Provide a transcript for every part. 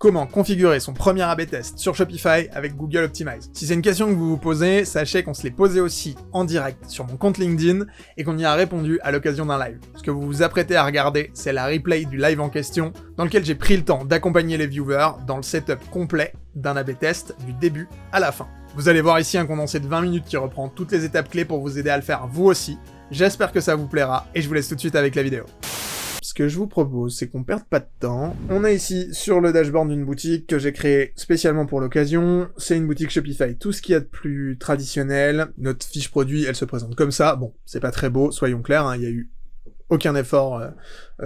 Comment configurer son premier A/B test sur Shopify avec Google Optimize? Si c'est une question que vous vous posez, sachez qu'on se l'est posé aussi en direct sur mon compte LinkedIn et qu'on y a répondu à l'occasion d'un live. Ce que vous vous apprêtez à regarder, c'est la replay du live en question, dans lequel j'ai pris le temps d'accompagner les viewers dans le setup complet d'un A/B test du début à la fin. Vous allez voir ici un condensé de 20 minutes qui reprend toutes les étapes clés pour vous aider à le faire vous aussi. J'espère que ça vous plaira et je vous laisse tout de suite avec la vidéo. Ce que je vous propose, c'est qu'on perde pas de temps. On est ici sur le dashboard d'une boutique que j'ai créée spécialement pour l'occasion. C'est une boutique Shopify, tout ce qu'il y a de plus traditionnel. Notre fiche produit, elle se présente comme ça. Bon, c'est pas très beau, soyons clairs, hein, il y a eu aucun effort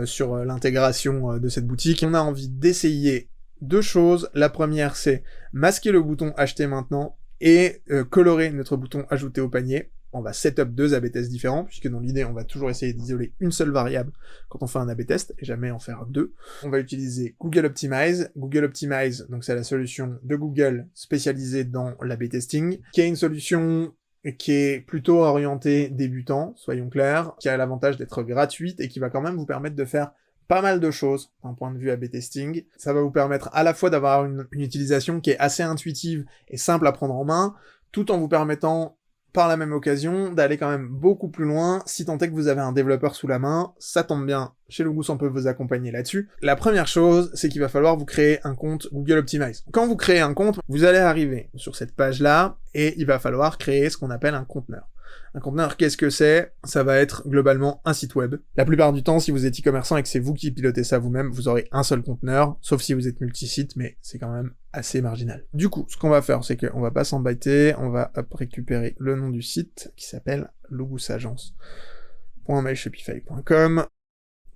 sur l'intégration de cette boutique. On a envie d'essayer deux choses. La première, c'est masquer le bouton acheter maintenant et colorer notre bouton ajouter au panier. On va setup deux A/B tests différents, puisque dans l'idée, on va toujours essayer d'isoler une seule variable quand on fait un A/B test, et jamais en faire deux. On va utiliser Google Optimize. Google Optimize, donc c'est la solution de Google spécialisée dans l'A/B testing, qui est une solution qui est plutôt orientée débutant, soyons clairs, qui a l'avantage d'être gratuite et qui va quand même vous permettre de faire pas mal de choses d'un point de vue A/B testing. Ça va vous permettre à la fois d'avoir une utilisation qui est assez intuitive et simple à prendre en main, tout en vous permettant par la même occasion d'aller quand même beaucoup plus loin si tant est que vous avez un développeur sous la main. Ça tombe bien, chez Logus on peut vous accompagner là-dessus. La première chose, c'est qu'il va falloir vous créer un compte Google Optimize. Quand vous créez un compte, vous allez arriver sur cette page-là et il va falloir créer ce qu'on appelle un conteneur. Un conteneur, qu'est-ce que c'est? Ça va être globalement un site web. La plupart du temps, si vous êtes e-commerçant et que c'est vous qui pilotez ça vous-même, vous aurez un seul conteneur, sauf si vous êtes multi-site, mais c'est quand même assez marginal. Du coup, ce qu'on va faire, c'est qu'on va pas s'embêter, on va récupérer le nom du site qui s'appelle logusagence.myshopify.com.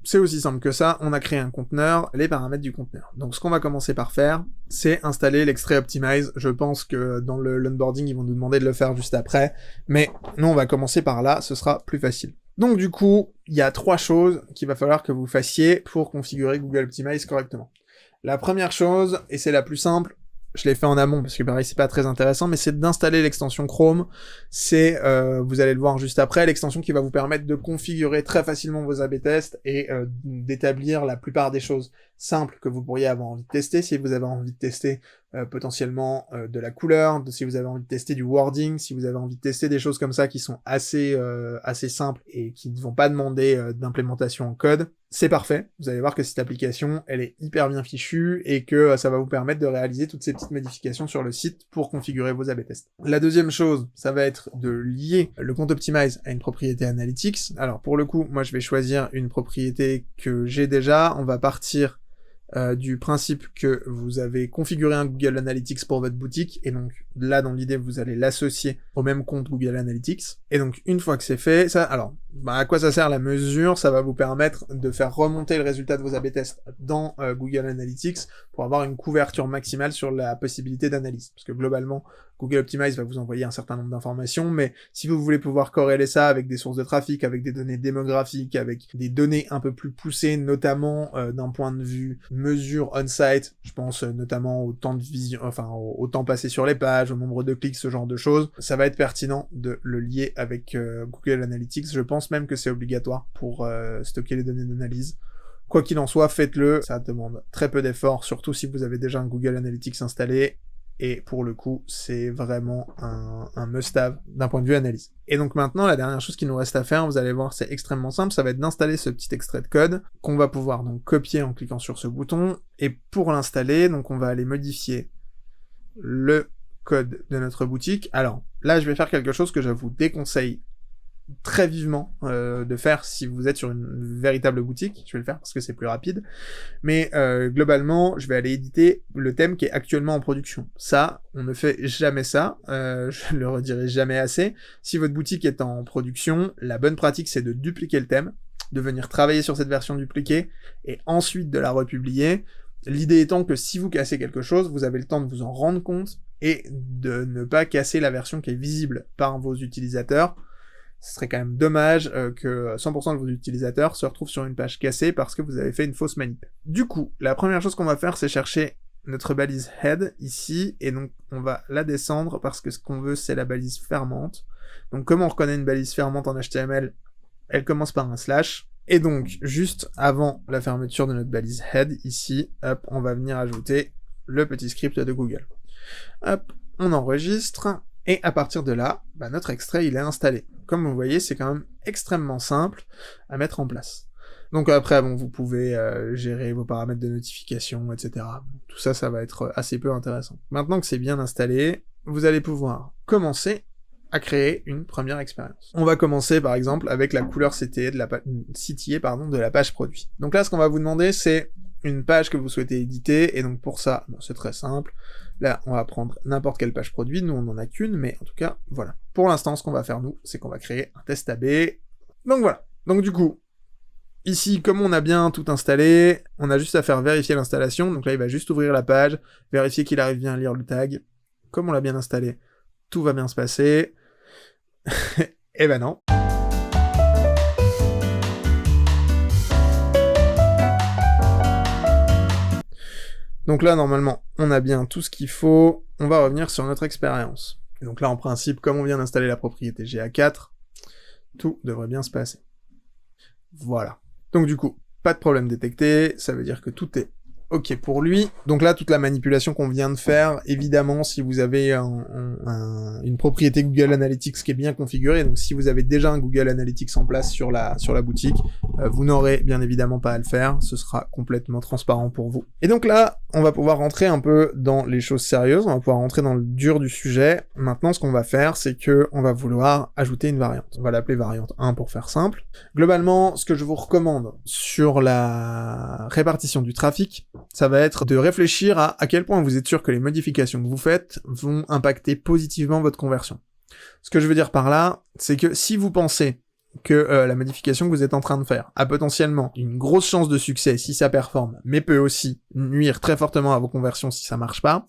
C'est aussi simple que ça, on a créé un conteneur, les paramètres du conteneur. Donc ce qu'on va commencer par faire, c'est installer l'extrait Optimize. Je pense que dans l'onboarding, ils vont nous demander de le faire juste après, mais nous on va commencer par là, ce sera plus facile. Donc du coup, il y a trois choses qu'il va falloir que vous fassiez pour configurer Google Optimize correctement. La première chose, et c'est la plus simple, je l'ai fait en amont parce que pareil c'est pas très intéressant, mais c'est d'installer l'extension Chrome. C'est, vous allez le voir juste après, l'extension qui va vous permettre de configurer très facilement vos A/B tests et d'établir la plupart des choses simples que vous pourriez avoir envie de tester. Si vous avez envie de tester potentiellement de la couleur, si vous avez envie de tester du wording, si vous avez envie de tester des choses comme ça qui sont assez simples et qui ne vont pas demander d'implémentation en code, c'est parfait. Vous allez voir que cette application, elle est hyper bien fichue et que ça va vous permettre de réaliser toutes ces petites modifications sur le site pour configurer vos A/B tests. La deuxième chose, ça va être de lier le compte Optimize à une propriété Analytics. Alors pour le coup, moi je vais choisir une propriété que j'ai déjà. On va partir du principe que vous avez configuré un Google Analytics pour votre boutique, et donc là dans l'idée vous allez l'associer au même compte Google Analytics, et donc une fois que c'est fait, ça, alors à quoi ça sert la mesure? Ça va vous permettre de faire remonter le résultat de vos A/B tests dans Google Analytics pour avoir une couverture maximale sur la possibilité d'analyse, parce que globalement Google Optimize va vous envoyer un certain nombre d'informations, mais si vous voulez pouvoir corréler ça avec des sources de trafic, avec des données démographiques, avec des données un peu plus poussées, notamment d'un point de vue mesure on-site, je pense notamment au temps de vision, enfin au temps passé sur les pages, au nombre de clics, ce genre de choses, ça va être pertinent de le lier avec Google Analytics. Je pense même que c'est obligatoire pour stocker les données d'analyse. Quoi qu'il en soit, faites-le, ça demande très peu d'efforts, surtout si vous avez déjà un Google Analytics installé, et pour le coup, c'est vraiment un must-have d'un point de vue analyse. Et donc maintenant, la dernière chose qu'il nous reste à faire, vous allez voir, c'est extrêmement simple, ça va être d'installer ce petit extrait de code, qu'on va pouvoir donc copier en cliquant sur ce bouton, et pour l'installer, donc on va aller modifier le code de notre boutique. Alors, là, je vais faire quelque chose que je vous déconseille très vivement de faire si vous êtes sur une véritable boutique. Je vais le faire parce que c'est plus rapide, mais globalement je vais aller éditer le thème qui est actuellement en production. Ça, on ne fait jamais ça, je le redirai jamais assez. Si votre boutique est en production, la bonne pratique c'est de dupliquer le thème, de venir travailler sur cette version dupliquée et ensuite de la republier. L'idée étant que si vous cassez quelque chose, vous avez le temps de vous en rendre compte et de ne pas casser la version qui est visible par vos utilisateurs. Ce serait quand même dommage que 100% de vos utilisateurs se retrouvent sur une page cassée parce que vous avez fait une fausse manip. Du coup, la première chose qu'on va faire, c'est chercher notre balise head ici, et donc on va la descendre parce que ce qu'on veut, c'est la balise fermante. Donc comment on reconnaît une balise fermante en HTML? Elle commence par un slash, et donc juste avant la fermeture de notre balise head, ici, hop, on va venir ajouter le petit script de Google. Hop, on enregistre, et à partir de là, notre extrait il est installé. Comme vous voyez, c'est quand même extrêmement simple à mettre en place. Donc après, bon, vous pouvez gérer vos paramètres de notification, etc. Tout ça, ça va être assez peu intéressant. Maintenant que c'est bien installé, vous allez pouvoir commencer à créer une première expérience. On va commencer par exemple avec la couleur CTA de la page produit. Donc là, ce qu'on va vous demander, c'est une page que vous souhaitez éditer, et donc pour ça, c'est très simple. Là, on va prendre n'importe quelle page produit, nous on en a qu'une, mais en tout cas, voilà. Pour l'instant, ce qu'on va faire nous, c'est qu'on va créer un test AB. Donc voilà. Donc du coup, ici, comme on a bien tout installé, on a juste à faire vérifier l'installation. Donc là, il va juste ouvrir la page, vérifier qu'il arrive bien à lire le tag. Comme on l'a bien installé, tout va bien se passer. Eh ben non. Donc là, normalement, on a bien tout ce qu'il faut. On va revenir sur notre expérience. Et donc là, en principe, comme on vient d'installer la propriété GA4, tout devrait bien se passer. Voilà. Donc du coup, pas de problème détecté, ça veut dire que tout est OK pour lui. Donc là, toute la manipulation qu'on vient de faire, évidemment, si vous avez une propriété Google Analytics qui est bien configurée, donc si vous avez déjà un Google Analytics en place sur la boutique, vous n'aurez bien évidemment pas à le faire, ce sera complètement transparent pour vous. Et donc là, on va pouvoir rentrer un peu dans les choses sérieuses, on va pouvoir rentrer dans le dur du sujet. Maintenant, ce qu'on va faire, c'est que on va vouloir ajouter une variante. On va l'appeler variante 1 pour faire simple. Globalement, ce que je vous recommande sur la répartition du trafic, ça va être de réfléchir à quel point vous êtes sûr que les modifications que vous faites vont impacter positivement votre conversion. Ce que je veux dire par là, c'est que si vous pensez que la modification que vous êtes en train de faire a potentiellement une grosse chance de succès si ça performe, mais peut aussi nuire très fortement à vos conversions si ça marche pas,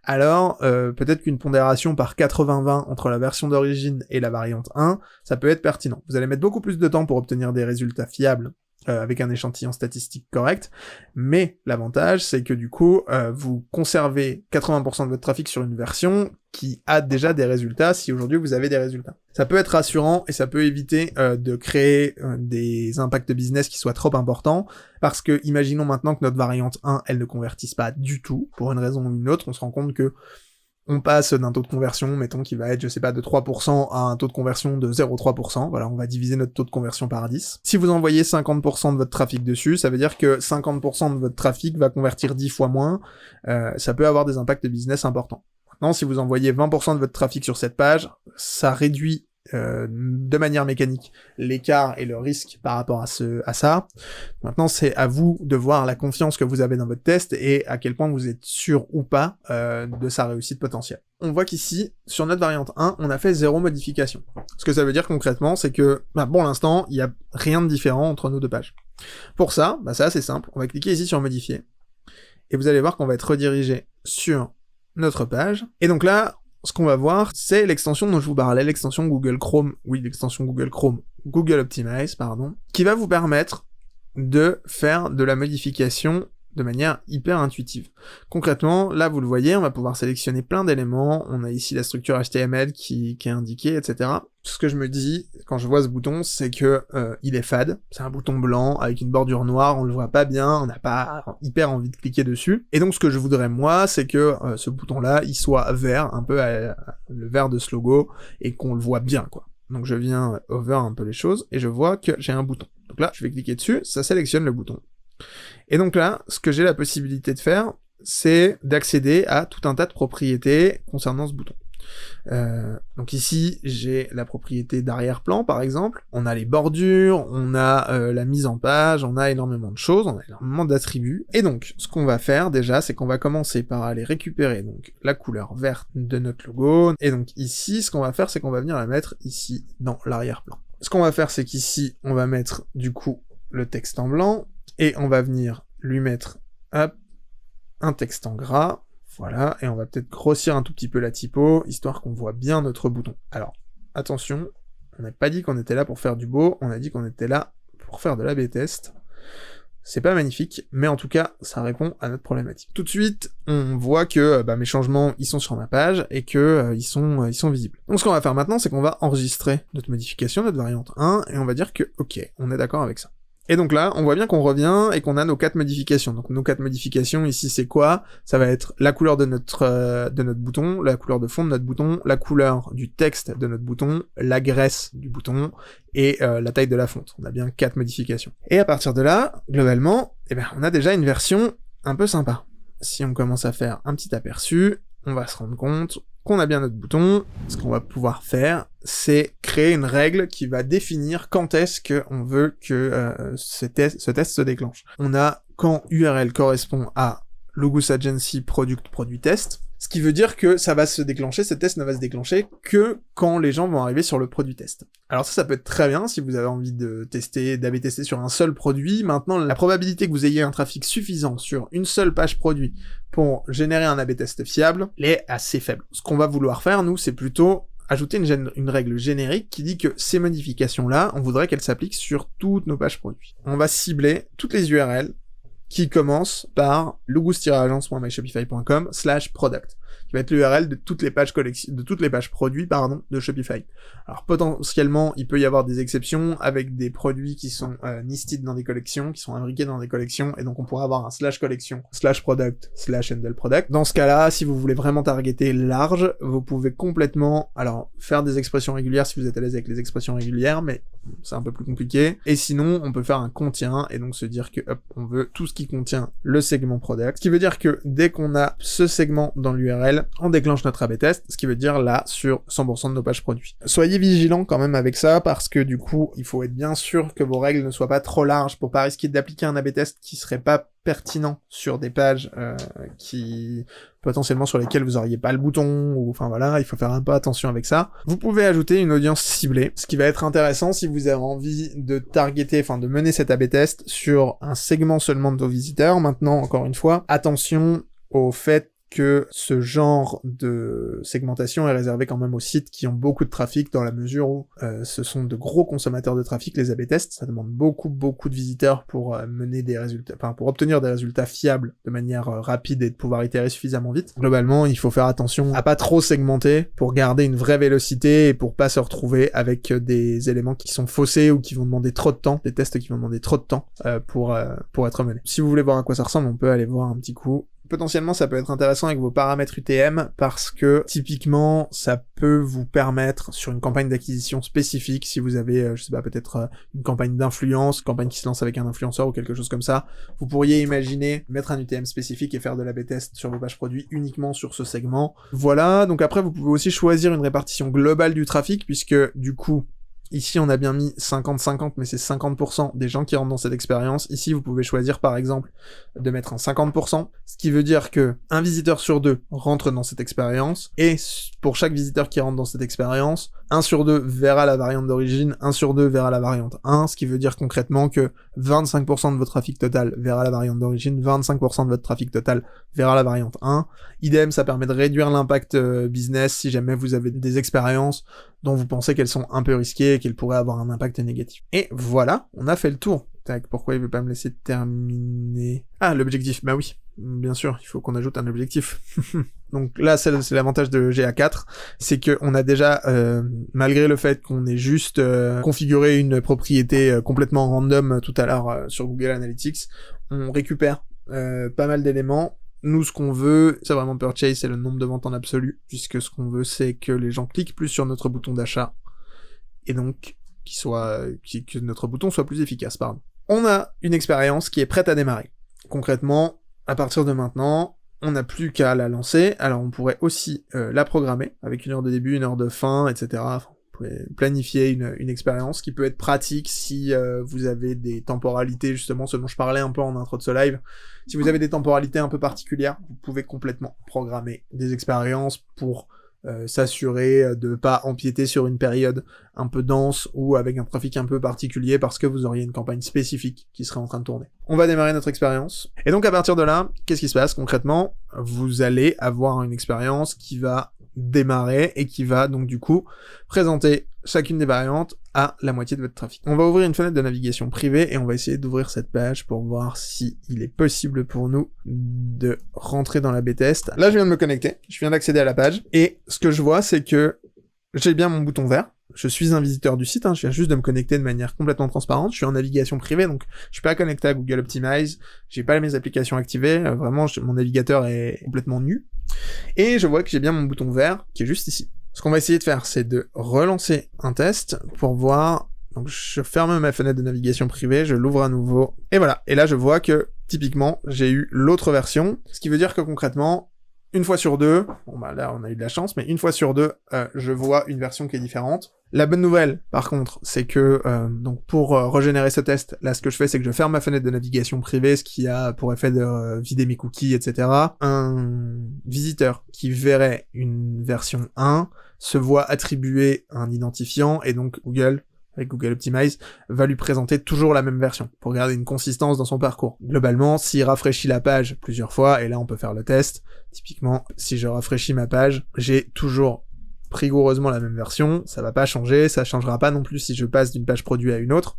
alors peut-être qu'une pondération par 80-20 entre la version d'origine et la variante 1, ça peut être pertinent. Vous allez mettre beaucoup plus de temps pour obtenir des résultats fiables avec un échantillon statistique correct, mais l'avantage c'est que du coup vous conservez 80% de votre trafic sur une version qui a déjà des résultats si aujourd'hui vous avez des résultats. Ça peut être rassurant et ça peut éviter de créer des impacts business qui soient trop importants, parce que imaginons maintenant que notre variante 1 elle ne convertisse pas du tout, pour une raison ou une autre, on se rend compte que on passe d'un taux de conversion, mettons, qui va être, je sais pas, de 3% à un taux de conversion de 0,3%. Voilà, on va diviser notre taux de conversion par 10. Si vous envoyez 50% de votre trafic dessus, ça veut dire que 50% de votre trafic va convertir 10 fois moins. Ça peut avoir des impacts business importants. Maintenant, si vous envoyez 20% de votre trafic sur cette page, ça réduit de manière mécanique l'écart et le risque par rapport à ça. Maintenant, c'est à vous de voir la confiance que vous avez dans votre test et à quel point vous êtes sûr ou pas de sa réussite potentielle. On voit qu'ici, sur notre variante 1, on a fait 0 modification. Ce que ça veut dire concrètement, c'est que pour l'instant, il n'y a rien de différent entre nos deux pages. Pour ça, c'est assez simple. On va cliquer ici sur modifier. Et vous allez voir qu'on va être redirigé sur notre page. Et donc là, ce qu'on va voir, c'est l'extension dont je vous parlais, l'extension Google Chrome, Google Optimize, qui va vous permettre de faire de la modification de manière hyper intuitive. Concrètement, là vous le voyez, on va pouvoir sélectionner plein d'éléments, on a ici la structure HTML qui est indiquée, etc. Ce que je me dis, quand je vois ce bouton, c'est que il est fade, c'est un bouton blanc avec une bordure noire, on le voit pas bien, on n'a pas hyper envie de cliquer dessus, et donc ce que je voudrais moi, c'est que ce bouton-là, il soit vert, un peu le vert de ce logo, et qu'on le voit bien, quoi. Donc je viens over un peu les choses, et je vois que j'ai un bouton. Donc là, je vais cliquer dessus, ça sélectionne le bouton. Et donc là, ce que j'ai la possibilité de faire, c'est d'accéder à tout un tas de propriétés concernant ce bouton. Donc ici, j'ai la propriété d'arrière-plan, par exemple. On a les bordures, on a la mise en page, on a énormément de choses, on a énormément d'attributs. Et donc, ce qu'on va faire déjà, c'est qu'on va commencer par aller récupérer donc la couleur verte de notre logo. Et donc ici, ce qu'on va faire, c'est qu'on va venir la mettre ici dans l'arrière-plan. Ce qu'on va faire, c'est qu'ici, on va mettre du coup le texte en blanc. Et on va venir lui mettre un texte en gras, voilà, et on va peut-être grossir un tout petit peu la typo, histoire qu'on voit bien notre bouton. Alors, attention, on n'a pas dit qu'on était là pour faire du beau, on a dit qu'on était là pour faire de l'A/B test. C'est pas magnifique, mais en tout cas, ça répond à notre problématique. Tout de suite, on voit que mes changements, ils sont sur ma page, et que ils sont visibles. Donc ce qu'on va faire maintenant, c'est qu'on va enregistrer notre modification, notre variante 1, et on va dire que, ok, on est d'accord avec ça. Et donc là, on voit bien qu'on revient et qu'on a nos 4 modifications. Donc nos 4 modifications ici, c'est quoi? Ça va être la couleur de notre bouton, la couleur de fond de notre bouton, la couleur du texte de notre bouton, la graisse du bouton et la taille de la fonte. On a bien 4 modifications. Et à partir de là, globalement, on a déjà une version un peu sympa. Si on commence à faire un petit aperçu, on va se rendre compte qu'on a bien notre bouton. Ce qu'on va pouvoir faire, c'est créer une règle qui va définir quand est-ce qu'on veut que ce test se déclenche. On a quand URL correspond à Logos Agency Product Produit Test, ce qui veut dire que ça va se déclencher, ce test ne va se déclencher que quand les gens vont arriver sur le produit test. Alors ça peut être très bien si vous avez envie de tester, d'AB tester sur un seul produit. Maintenant, la probabilité que vous ayez un trafic suffisant sur une seule page produit pour générer un AB test fiable, elle est assez faible. Ce qu'on va vouloir faire, nous, c'est plutôt ajouter une règle générique qui dit que ces modifications-là, on voudrait qu'elles s'appliquent sur toutes nos pages produits. On va cibler toutes les URL qui commence par logos-agence.myshopify.com/product, qui va être l'URL de toutes les pages produits, de Shopify. Alors potentiellement, il peut y avoir des exceptions avec des produits qui sont nested dans des collections, qui sont imbriqués dans des collections, et donc on pourrait avoir un /collection, /product, /handle product. Dans ce cas-là, si vous voulez vraiment targeter large, vous pouvez complètement, alors, faire des expressions régulières si vous êtes à l'aise avec les expressions régulières, mais c'est un peu plus compliqué. Et sinon, on peut faire un contient, et donc se dire que, hop, on veut tout ce qui contient le segment product, ce qui veut dire que dès qu'on a ce segment dans l'URL, on déclenche notre AB test, ce qui veut dire là, sur 100% de nos pages produits. Soyez vigilants quand même avec ça, parce que du coup, il faut être bien sûr que vos règles ne soient pas trop larges pour pas risquer d'appliquer un AB test qui serait pas pertinent sur des pages qui potentiellement sur lesquelles vous auriez pas le bouton, ou enfin voilà, il faut faire un peu attention avec ça. Vous pouvez ajouter une audience ciblée, ce qui va être intéressant si vous avez envie de targeter, enfin de mener cet AB test sur un segment seulement de vos visiteurs. Maintenant, encore une fois, attention au fait que ce genre de segmentation est réservé quand même aux sites qui ont beaucoup de trafic, dans la mesure où ce sont de gros consommateurs de trafic, les AB tests. Ça demande beaucoup de visiteurs pour mener des résultats, enfin pour obtenir des résultats fiables de manière rapide et de pouvoir itérer suffisamment vite. Globalement, il faut faire attention à pas trop segmenter pour garder une vraie vélocité et pour pas se retrouver avec des éléments qui sont faussés ou qui vont demander trop de temps, des tests qui vont demander trop de temps pour être menés. Si vous voulez voir à quoi ça ressemble, on peut aller voir un petit coup. Potentiellement, ça peut être intéressant avec vos paramètres UTM parce que, typiquement, ça peut vous permettre, sur une campagne d'acquisition spécifique, si vous avez, je sais pas, peut-être une campagne d'influence, une campagne qui se lance avec un influenceur ou quelque chose comme ça, vous pourriez imaginer mettre un UTM spécifique et faire de l'A/B test sur vos pages produits uniquement sur ce segment. Voilà, donc après, vous pouvez aussi choisir une répartition globale du trafic, puisque, du coup, ici, on a bien mis 50-50, mais c'est 50% des gens qui rentrent dans cette expérience. Ici, vous pouvez choisir, par exemple, de mettre un 50%, ce qui veut dire que un visiteur sur 2 rentre dans cette expérience, et pour chaque visiteur qui rentre dans cette expérience, 1 sur 2 verra la variante d'origine, 1 sur 2 verra la variante 1, ce qui veut dire concrètement que 25% de votre trafic total verra la variante d'origine, 25% de votre trafic total verra la variante 1. Idem, ça permet de réduire l'impact business si jamais vous avez des expériences dont vous pensez qu'elles sont un peu risquées et qu'elles pourraient avoir un impact négatif. Et voilà, on a fait le tour. Tac, pourquoi il veut pas me laisser terminer? Ah, l'objectif, bah oui, bien sûr, il faut qu'on ajoute un objectif. Donc là, c'est l'avantage de GA4, c'est que on a déjà, malgré le fait qu'on ait juste configuré une propriété complètement random tout à l'heure sur Google Analytics, on récupère pas mal d'éléments. Nous, ce qu'on veut, c'est vraiment purchase, c'est le nombre de ventes en absolu, puisque ce qu'on veut, c'est que les gens cliquent plus sur notre bouton d'achat, et donc que notre bouton soit plus efficace, pardon. On a une expérience qui est prête à démarrer. Concrètement, à partir de maintenant, on n'a plus qu'à la lancer. Alors on pourrait aussi la programmer, avec une heure de début, une heure de fin, etc. Enfin, vous pouvez planifier une expérience qui peut être pratique si vous avez des temporalités, justement, ce dont je parlais un peu en intro de ce live. Si vous avez des temporalités un peu particulières, vous pouvez complètement programmer des expériences pour s'assurer de pas empiéter sur une période un peu dense ou avec un trafic un peu particulier parce que vous auriez une campagne spécifique qui serait en train de tourner. On va démarrer notre expérience. Et donc à partir de là, qu'est-ce qui se passe concrètement? Vous allez avoir une expérience qui va démarrer et qui va donc du coup présenter chacune des variantes à la moitié de votre trafic. On va ouvrir une fenêtre de navigation privée et on va essayer d'ouvrir cette page pour voir si il est possible pour nous de rentrer dans l'A/B test. Là, je viens de me connecter, je viens d'accéder à la page et ce que je vois, c'est que j'ai bien mon bouton vert. je suis un visiteur du site, je viens juste de me connecter de manière complètement transparente, je suis en navigation privée, donc je suis pas connecté à Google Optimize, j'ai pas mes applications activées, vraiment mon navigateur est complètement nu, et je vois que j'ai bien mon bouton vert qui est juste ici. Ce qu'on va essayer de faire, c'est de relancer un test pour voir. Donc je ferme ma fenêtre de navigation privée, je l'ouvre à nouveau, et voilà. Et là je vois que, typiquement, j'ai eu l'autre version, ce qui veut dire que concrètement, une fois sur deux, bon bah là on a eu de la chance, mais une fois sur deux, je vois une version qui est différente. La bonne nouvelle, par contre, c'est que donc pour régénérer ce test, là ce que je fais, c'est que je ferme ma fenêtre de navigation privée, ce qui a pour effet de vider mes cookies, etc. Un visiteur qui verrait une version 1 se voit attribuer un identifiant, et donc Google, avec Google Optimize, va lui présenter toujours la même version, pour garder une consistance dans son parcours. Globalement, s'il rafraîchit la page plusieurs fois, et là on peut faire le test, typiquement, si je rafraîchis ma page, j'ai toujours rigoureusement la même version, ça va pas changer, ça changera pas non plus si je passe d'une page produit à une autre.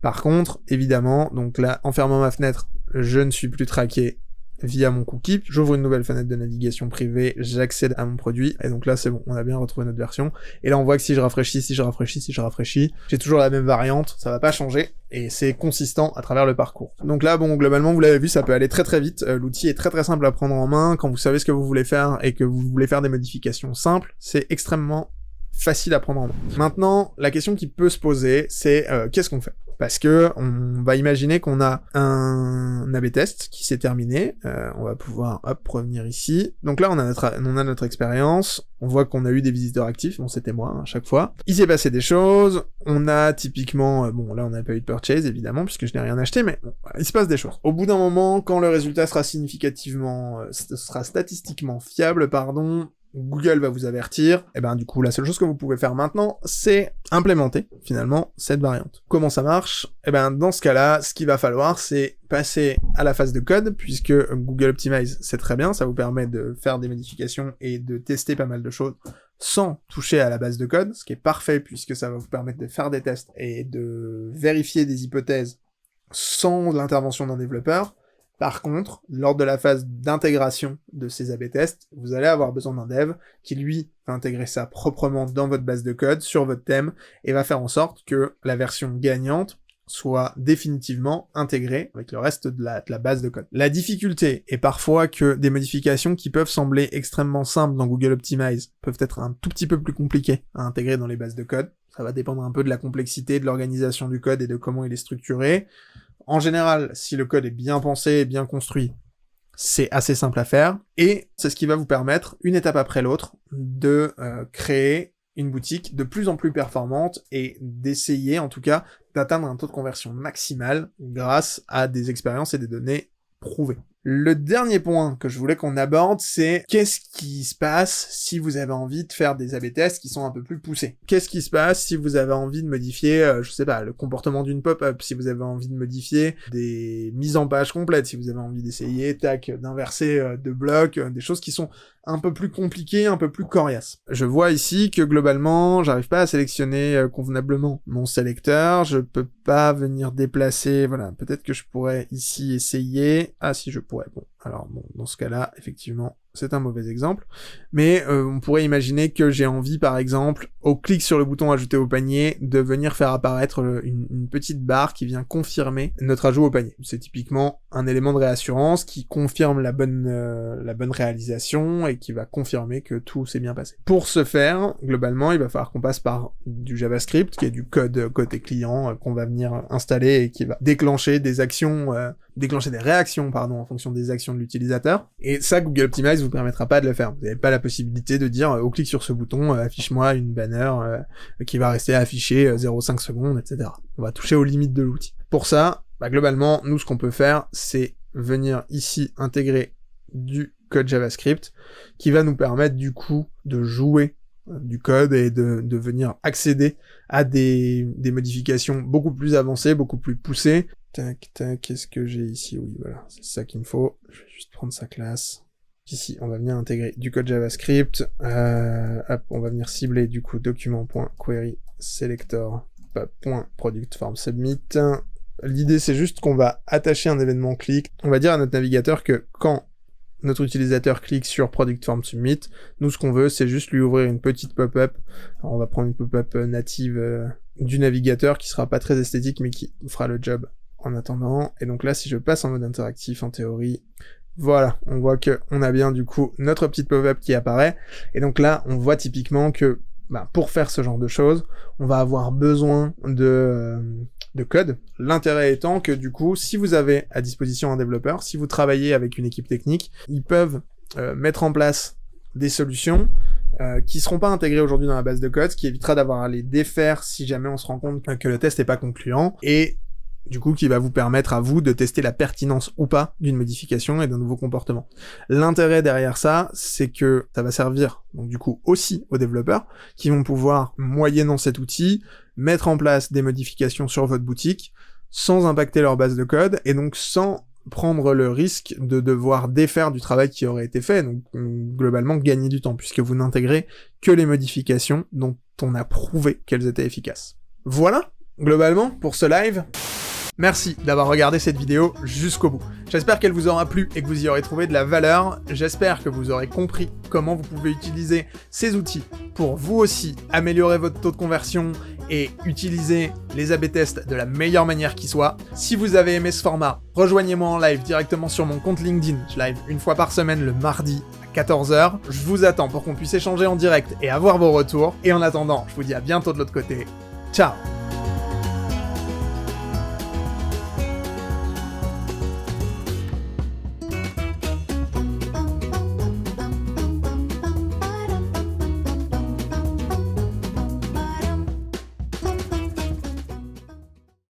Par contre, évidemment, donc là, en fermant ma fenêtre, je ne suis plus traqué via mon cookie, j'ouvre une nouvelle fenêtre de navigation privée, j'accède à mon produit, et donc là c'est bon, on a bien retrouvé notre version, et là on voit que si je rafraîchis, j'ai toujours la même variante, ça va pas changer, et c'est consistant à travers le parcours. Donc là, bon, globalement, vous l'avez vu, ça peut aller très très vite, l'outil est très très simple à prendre en main, quand vous savez ce que vous voulez faire, et que vous voulez faire des modifications simples, c'est extrêmement facile à prendre en main. Maintenant, la question qui peut se poser, c'est qu'est-ce qu'on fait ? Parce que on va imaginer qu'on a un A/B test qui s'est terminé, on va pouvoir revenir ici. Donc là on a notre expérience, on voit qu'on a eu des visiteurs actifs, bon c'était moi à chaque fois. Il s'est passé des choses, on a typiquement, bon là on n'a pas eu de purchase évidemment puisque je n'ai rien acheté, mais bon, il se passe des choses. Au bout d'un moment, quand le résultat sera statistiquement fiable, Google va vous avertir, et ben du coup la seule chose que vous pouvez faire maintenant, c'est implémenter finalement cette variante. Comment ça marche ? Et ben dans ce cas-là, ce qu'il va falloir, c'est passer à la phase de code, puisque Google Optimize c'est très bien, ça vous permet de faire des modifications et de tester pas mal de choses sans toucher à la base de code, ce qui est parfait puisque ça va vous permettre de faire des tests et de vérifier des hypothèses sans l'intervention d'un développeur. Par contre, lors de la phase d'intégration de ces A/B tests, vous allez avoir besoin d'un dev qui, lui, va intégrer ça proprement dans votre base de code, sur votre thème, et va faire en sorte que la version gagnante soit définitivement intégrée avec le reste de la base de code. La difficulté est parfois que des modifications qui peuvent sembler extrêmement simples dans Google Optimize peuvent être un tout petit peu plus compliquées à intégrer dans les bases de code. Ça va dépendre un peu de la complexité, de l'organisation du code et de comment il est structuré. En général, si le code est bien pensé et bien construit, c'est assez simple à faire, et c'est ce qui va vous permettre, une étape après l'autre, de créer une boutique de plus en plus performante et d'essayer, en tout cas, d'atteindre un taux de conversion maximal grâce à des expériences et des données prouvées. Le dernier point que je voulais qu'on aborde, c'est qu'est-ce qui se passe si vous avez envie de faire des A/B tests qui sont un peu plus poussés. Qu'est-ce qui se passe si vous avez envie de modifier, je sais pas, le comportement d'une pop-up, si vous avez envie de modifier des mises en page complètes, si vous avez envie d'essayer, d'inverser de blocs, des choses qui sont un peu plus compliquées, un peu plus coriaces. Je vois ici que globalement, j'arrive pas à sélectionner convenablement mon sélecteur, je peux pas venir déplacer, voilà, peut-être que je pourrais ici essayer, si je pourrais. Bon, alors bon, dans ce cas-là, effectivement, c'est un mauvais exemple, mais on pourrait imaginer que j'ai envie, par exemple, au clic sur le bouton ajouter au panier, de venir faire apparaître une petite barre qui vient confirmer notre ajout au panier. C'est typiquement un élément de réassurance qui confirme la bonne réalisation et qui va confirmer que tout s'est bien passé. Pour ce faire, globalement, il va falloir qu'on passe par du JavaScript, qui est du code côté client, qu'on va venir installer et qui va déclencher des réactions, en fonction des actions de l'utilisateur. Et ça, Google Optimize vous permettra pas de le faire. Vous n'avez pas la possibilité de dire, au clic sur ce bouton, affiche-moi une banner qui va rester affichée 0,5 secondes, etc. On va toucher aux limites de l'outil. Pour ça, globalement, nous, ce qu'on peut faire, c'est venir ici intégrer du code JavaScript qui va nous permettre, du coup, de jouer du code et de venir accéder à des modifications beaucoup plus avancées, beaucoup plus poussées. Tac, qu'est-ce que j'ai ici? Oui, voilà, c'est ça qu'il me faut. Je vais juste prendre sa classe. Ici, on va venir intégrer du code JavaScript. On va venir cibler, du coup, document.query selector .product_form_submit. L'idée, c'est juste qu'on va attacher un événement click. On va dire à notre navigateur que quand notre utilisateur clique sur Product Form Submit, nous ce qu'on veut c'est juste lui ouvrir une petite pop-up. On va prendre une pop-up native du navigateur qui sera pas très esthétique mais qui fera le job en attendant. Et donc là si je passe en mode interactif en théorie, voilà, on voit que on a bien du coup notre petite pop-up qui apparaît. Et donc là on voit typiquement que pour faire ce genre de choses, on va avoir besoin de code. L'intérêt étant que du coup, si vous avez à disposition un développeur, si vous travaillez avec une équipe technique, ils peuvent mettre en place des solutions qui seront pas intégrées aujourd'hui dans la base de code, ce qui évitera d'avoir à les défaire si jamais on se rend compte que le test n'est pas concluant, et du coup qui va vous permettre à vous de tester la pertinence ou pas d'une modification et d'un nouveau comportement. L'intérêt derrière ça, c'est que ça va servir donc du coup aussi aux développeurs qui vont pouvoir, moyennant cet outil, mettre en place des modifications sur votre boutique sans impacter leur base de code et donc sans prendre le risque de devoir défaire du travail qui aurait été fait, donc globalement gagner du temps puisque vous n'intégrez que les modifications dont on a prouvé qu'elles étaient efficaces. Voilà, globalement, pour ce live. Merci d'avoir regardé cette vidéo jusqu'au bout. J'espère qu'elle vous aura plu et que vous y aurez trouvé de la valeur. J'espère que vous aurez compris comment vous pouvez utiliser ces outils pour vous aussi améliorer votre taux de conversion et utiliser les A/B tests de la meilleure manière qui soit. Si vous avez aimé ce format, rejoignez-moi en live directement sur mon compte LinkedIn. Je live une fois par semaine le mardi à 14h. Je vous attends pour qu'on puisse échanger en direct et avoir vos retours. Et en attendant, je vous dis à bientôt de l'autre côté. Ciao!